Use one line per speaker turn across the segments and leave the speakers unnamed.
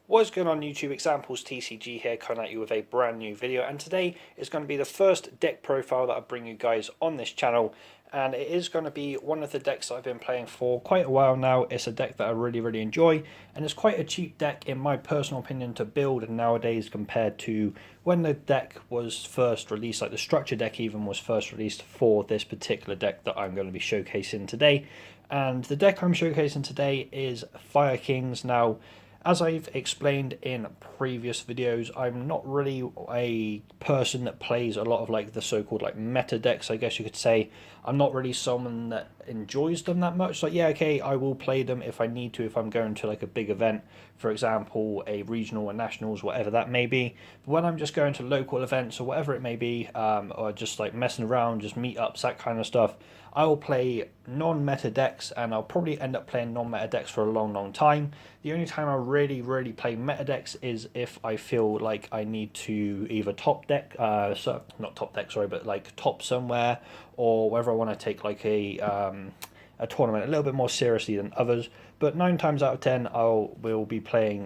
What's going on YouTube? Examples TCG here, coming at you with a brand new video, and today is going to be the first deck profile that I bring you guys on this channel, and it is going to be one of the decks that I've been playing for quite a while now. It's a deck that I really enjoy, and it's quite a cheap deck in my personal opinion to build nowadays compared to when the deck was first released, like the structure deck even was first released for this particular deck that I'm going to be showcasing today. And the deck I'm showcasing today is Fire Kings. Now, as I've explained in previous videos, I'm not really a person that plays a lot of like the so-called like meta decks, I guess you could say. I'm not really someone that enjoys them that much. Like, yeah, okay, I will play them if I need to, if I'm going to like a big event, for example, a regional or nationals, whatever that may be. But when I'm just going to local events or whatever it may be, or just like messing around, just meetups, that kind of stuff, I will play non-meta decks, and I'll probably end up playing non-meta decks for a long time. The only time I really play meta decks is if I feel like I need to either top deck, so not top deck, sorry, but like top somewhere, or whether I want to take like a tournament a little bit more seriously than others. But 9 times out of 10, will be playing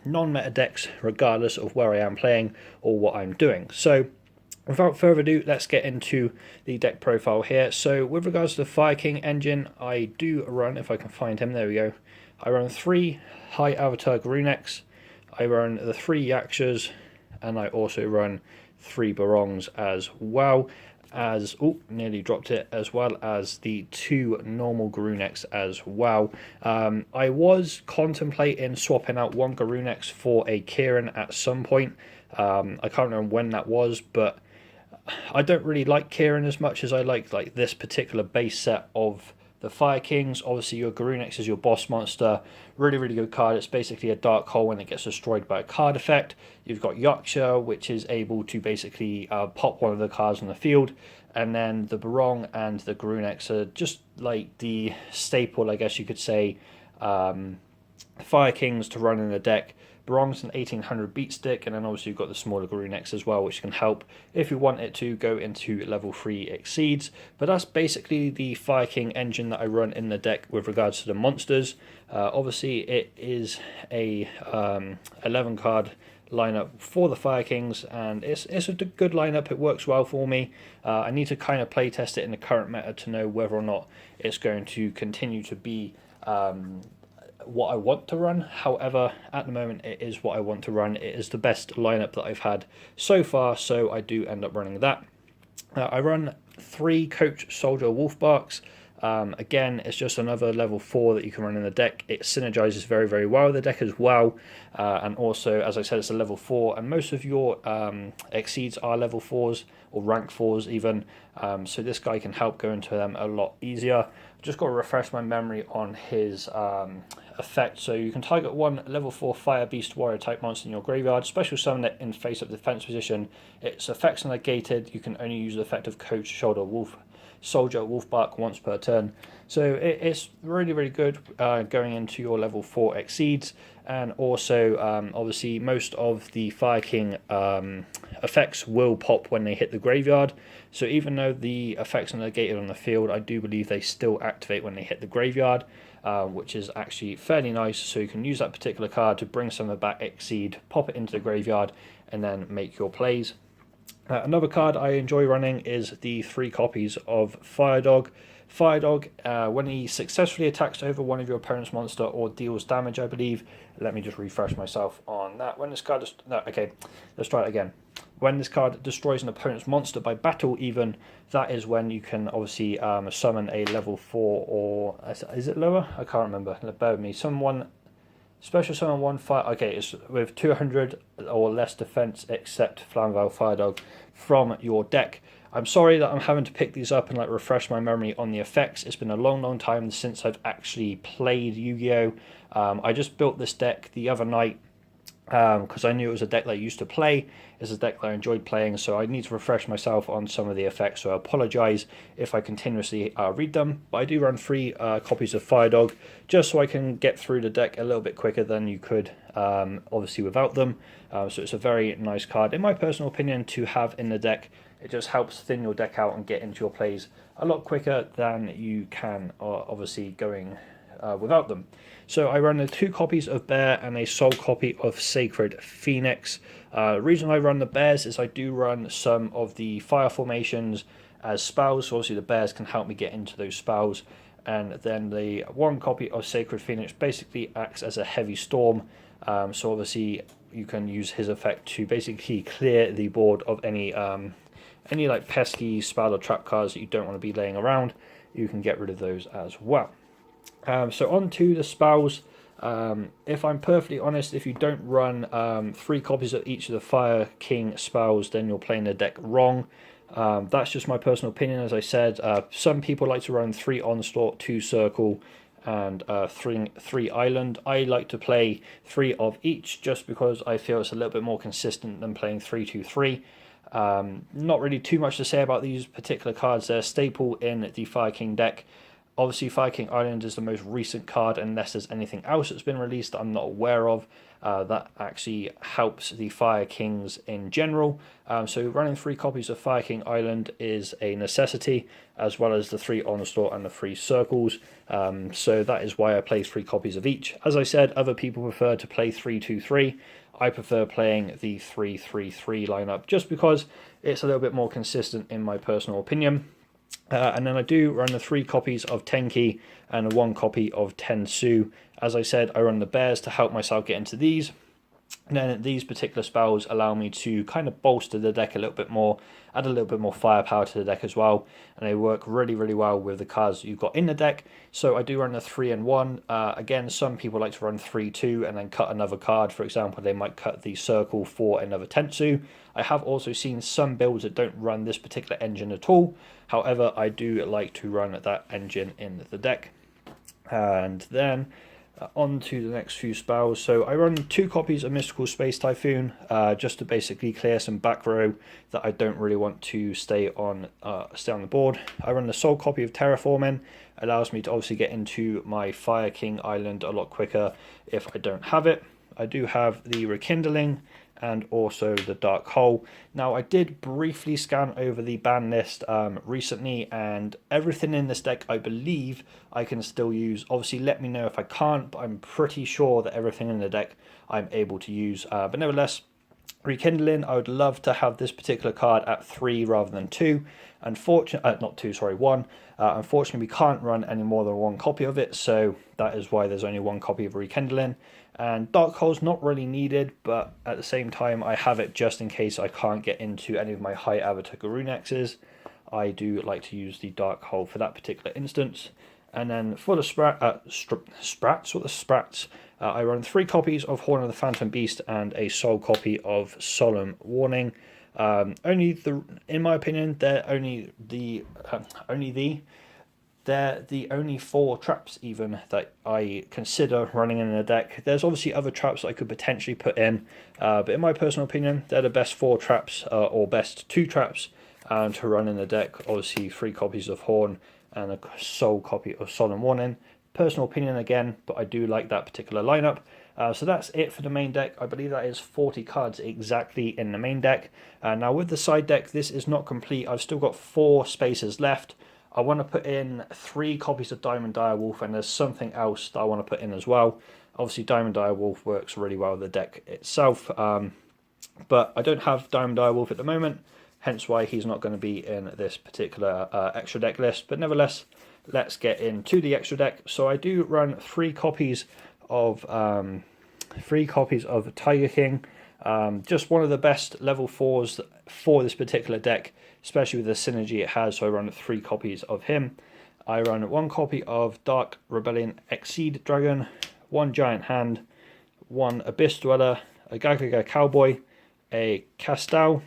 non-meta decks regardless of where I am playing or what I'm doing. So, without further ado, let's get into the deck profile here. So with regards to the Fire King engine, I do run, if I can find him, there we go. I run 3 High Avatar Garuneks, I run the 3 Yakshas, and I also run 3 Barongs as well as, oh, nearly dropped it, as well as the 2 normal Garuneks as well. I was contemplating swapping out 1 Garunex for a Kieran at some point. I can't remember when that was, but I don't really like Kieran as much as I like this particular base set of the Fire Kings. Obviously, your Garunex is your boss monster. Really good card. It's basically a dark hole when it gets destroyed by a card effect. You've got Yaksha, which is able to basically pop one of the cards on the field. And then the Barong and the Garunex are just like the staple, I guess you could say, Fire Kings to run in the deck. Barong's an 1800 beat stick, and then obviously you've got the smaller Garunex as well, which can help if you want it to go into level 3 exceeds. But that's basically the Fire King engine that I run in the deck with regards to the monsters. Obviously it is a 11 card lineup for the Fire Kings, and it's a good lineup. It works well for me. I need to kind of play test it in the current meta to know whether or not it's going to continue to be what I want to run. However, at the moment it is what I want to run. It is the best lineup that I've had so far, so I do end up running that. I run 3 Coach Soldier Wolfbarks. Again, it's just another level 4 that you can run in the deck. It synergizes very well with the deck as well, and also, as I said, it's a level 4, and most of your exceeds are level 4s or rank 4s even, so this guy can help go into them a lot easier. Just got to refresh my memory on his effect. So you can target 1 level 4 Fire Beast Warrior type monster in your graveyard, special summon it in face-up defense position. Its effects are negated. You can only use the effect of Coach Soldier Wolfbark once per turn. So it's really good going into your level 4 exceeds. And also, obviously, most of the Fire King effects will pop when they hit the graveyard. So even though the effects are negated on the field, I do believe they still activate when they hit the graveyard, which is actually fairly nice. So you can use that particular card to bring some of that exceed, pop it into the graveyard, and then make your plays. Another card I enjoy running is the 3 copies of Fire Dog. Fire Dog, when he successfully attacks over one of your opponent's monster or deals damage, I believe. Let me just refresh myself on that. When this card let's try it again. When this card destroys an opponent's monster by battle even, that is when you can obviously summon a level 4, or is it lower? I can't remember. Bear with me. Special summon 1 fire. Okay, it's with 200 or less defense except Flamval Fire Dog from your deck. I'm sorry that I'm having to pick these up and like refresh my memory on the effects. It's been a long time since I've actually played Yu-Gi-Oh! I just built this deck the other night because I knew it was a deck that I used to play. It's a deck that I enjoyed playing, so I need to refresh myself on some of the effects, so I apologise if I continuously read them. But I do run 3 copies of Fire Dog just so I can get through the deck a little bit quicker than you could obviously without them. So it's a very nice card in my personal opinion to have in the deck. It just helps thin your deck out and get into your plays a lot quicker than you can obviously going without them. So I run the 2 copies of Bear and a sole copy of Sacred Phoenix. The reason I run the Bears is I do run some of the fire formations as spells, so obviously the Bears can help me get into those spells. And then the 1 copy of Sacred Phoenix basically acts as a heavy storm, so obviously you can use his effect to basically clear the board of any like pesky spell or trap cards that you don't want to be laying around. You can get rid of those as well. So on to the spells. If I'm perfectly honest, if you don't run 3 copies of each of the Fire King spells, then you're playing the deck wrong. That's just my personal opinion. As I said, some people like to run 3 Onslaught, 2 Circle, and 3 Island. I like to play 3 of each just because I feel it's a little bit more consistent than playing 3-2-3. Not really too much to say about these particular cards. They're a staple in the Fire King deck. Obviously, Fire King Island is the most recent card, unless there's anything else that's been released that I'm not aware of. That actually helps the Fire Kings in general. So running 3 copies of Fire King Island is a necessity, as well as the 3 Onslaught and the 3 Circles. So that is why I play 3 copies of each. As I said, other people prefer to play 3-2-3. I prefer playing the 3-3-3 lineup just because it's a little bit more consistent in my personal opinion. And then I do run the 3 copies of Tenki and the 1 copy of Tensu. As I said, I run the Bears to help myself get into these. And then these particular spells allow me to kind of bolster the deck a little bit more, add a little bit more firepower to the deck as well. And they work really, really well with the cards you've got in the deck. So I do run the 3 and 1. Again, some people like to run 3-2 and then cut another card. For example, they might cut the Circle for another Tensu. I have also seen some builds that don't run this particular engine at all. However, I do like to run that engine in the deck. And then on to the next few spells. So I run 2 copies of Mystical Space Typhoon just to basically clear some back row that I don't really want to stay on the board. I run the sole copy of Terraforming. Allows me to obviously get into my Fire King Island a lot quicker if I don't have it. I do have the Rekindling and also the Dark Hole. Now, I did briefly scan over the ban list recently, and everything in this deck I believe I can still use. Obviously, let me know if I can't, but I'm pretty sure that everything in the deck I'm able to use. But nevertheless, Rekindling, I would love to have this particular card at 3 rather than 2. Unfortunately, not 2, sorry, 1. Unfortunately, we can't run any more than 1 copy of it, so that is why there's only 1 copy of Rekindling. And Dark Hole's not really needed, but at the same time, I have it just in case I can't get into any of my high Avatar Garunexes. I do like to use the Dark Hole for that particular instance. And then for the Sprats, I run 3 copies of Horn of the Phantom Beast and a sole copy of Solemn Warning. In my opinion, they're the only 4 traps even that I consider running in a deck. There's obviously other traps that I could potentially put in, but in my personal opinion, they're the best 4 traps, or best 2 traps to run in the deck. Obviously 3 copies of Horn and a sole copy of Solemn Warning. Personal opinion again, but I do like that particular lineup. So that's it for the main deck. I believe that is 40 cards exactly in the main deck. Now with the side deck, this is not complete. I've still got 4 spaces left. I want to put in 3 copies of Diamond Direwolf, and there's something else that I want to put in as well. Obviously, Diamond Direwolf works really well with the deck itself, but I don't have Diamond Direwolf at the moment, hence why he's not going to be in this particular extra deck list. But nevertheless, let's get into the extra deck. So I do run 3 copies of Tiger King. Just one of the best level 4s for this particular deck, especially with the synergy it has. So I run 3 copies of him. I run 1 copy of Dark Rebellion Exceed Dragon, 1 Giant Hand, 1 Abyss Dweller, a Gagaga Cowboy, a Castal,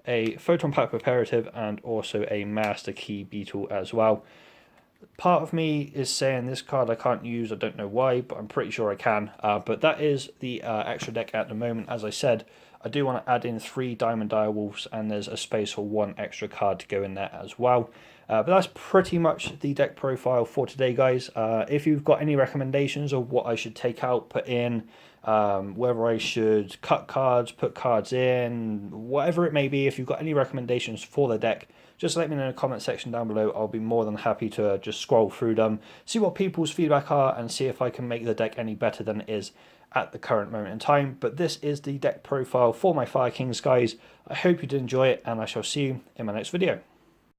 a Photon Pack Preparative, and also a Master Key Beetle as well. Part of me is saying this card I can't use, I don't know why, but I'm pretty sure I can. But that is the extra deck at the moment. As I said, I do want to add in 3 Diamond Direwolves, and there's a space for 1 extra card to go in there as well. But that's pretty much the deck profile for today, guys. If you've got any recommendations of what I should take out, put in, whether I should cut cards, put cards in, whatever it may be, if you've got any recommendations for the deck, just let me know in the comment section down below. I'll be more than happy to just scroll through them, see what people's feedback are, and see if I can make the deck any better than it is at the current moment in time. But this is the deck profile for my Fire Kings, guys. I hope you did enjoy it, and I shall see you in my next video.